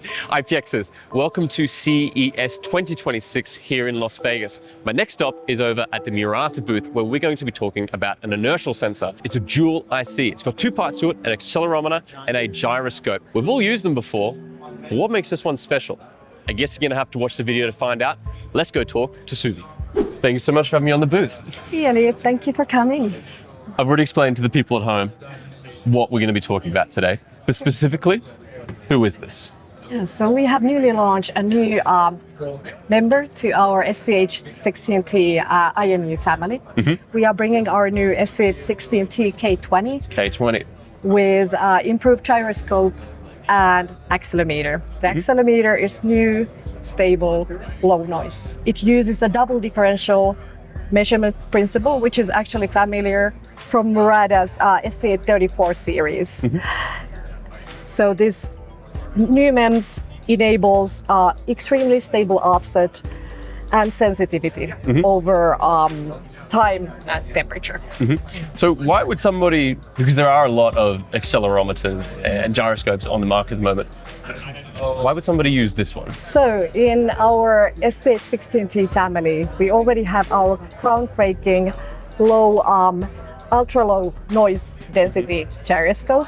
IPXers, welcome to CES 2026 here in Las Vegas. My next stop is over at the Murata booth where we're going to be talking about an inertial sensor. It's a dual IC. It's got two parts to it, an accelerometer and a gyroscope. We've all used them before, but what makes this one special? I guess you're gonna have to watch the video to find out. Let's go talk to Suie. Thank you so much for having me on the booth. Elliot, thank you for coming. I've already explained to the people at home what we're going to be talking about today, but specifically, who is this? Yeah, so we have newly launched a new member to our SCH16T IMU family. We are bringing our new SCH16T-K20 K20. with improved gyroscope and accelerometer. The accelerometer is new, stable, low noise. It uses a double differential measurement principle, which is actually familiar from Murata's SCH34 series. So this new MEMS enables extremely stable offset and sensitivity over time and temperature. So why would somebody, because there are a lot of accelerometers and gyroscopes on the market at the moment, why would somebody use this one? So in our SCH16T family, we already have our groundbreaking low, ultra low noise density gyroscope.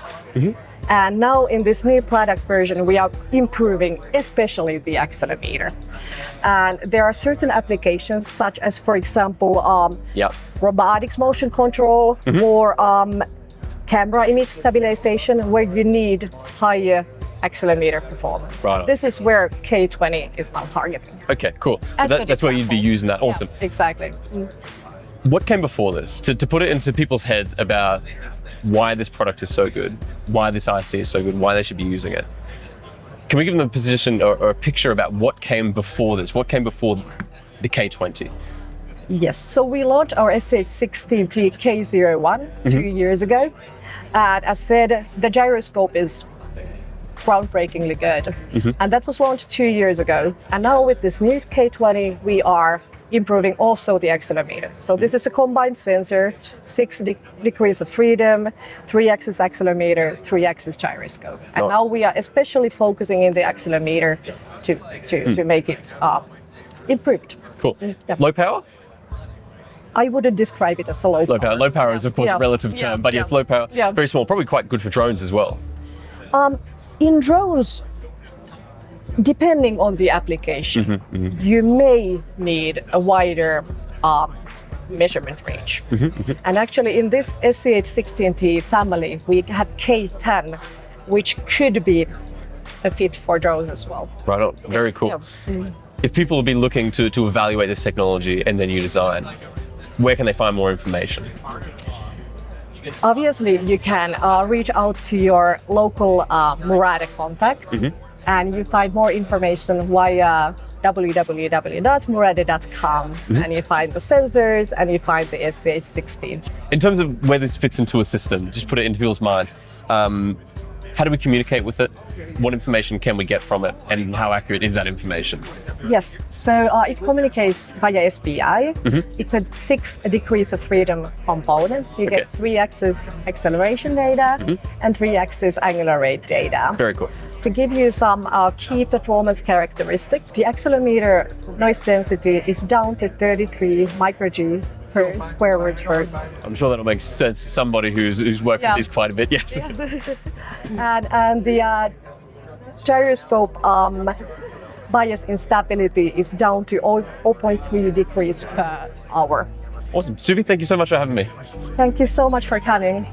And now in this new product version, we are improving especially the accelerometer. And there are certain applications such as, for example, robotics motion control or camera image stabilization where you need higher accelerometer performance. Right. This is where K20 is now targeting. Okay, cool. So that's where you'd be using that. Awesome. Yeah, exactly. What came before this? To put it into people's heads about why this product is so good, why this IC is so good, why they should be using it. Can we give them a position or a picture about what came before this? What came before the K20? Yes, so we launched our SCH16T-K01 2 years ago. And as said, the gyroscope is groundbreakingly good. And that was launched 2 years ago. And now with this new K20, we are improving also the accelerometer. So this is a combined sensor, 6 degrees of freedom, 3-axis accelerometer, 3-axis gyroscope. And now we are especially focusing in the accelerometer to make it improved. Cool. Low power? I wouldn't describe it as a low power. Low power is of course a relative term, but yes, low power, very small, probably quite good for drones as well. In drones, depending on the application, you may need a wider measurement range. And actually in this SCH16T family, we have K10, which could be a fit for drones as well. Right on, very cool. If people will be looking to evaluate this technology and their new design, where can they find more information? Obviously, you can reach out to your local Murata contacts. And you find more information via www.murata.com. And you find the sensors and you find the SCH16. In terms of where this fits into a system, just put it into people's minds, how do we communicate with it? What information can we get from it? And how accurate is that information? Yes, so it communicates via SPI. It's a 6 degrees of freedom component. You get 3-axis acceleration data and 3-axis angular rate data. Very cool. To give you some key performance characteristics, the accelerometer noise density is down to 33 microG per square root hertz. I'm sure that'll make sense to somebody who's worked with this quite a bit, yes. And the gyroscope bias instability is down to 0.3 degrees per hour. Awesome. Suie, thank you so much for having me. Thank you so much for coming.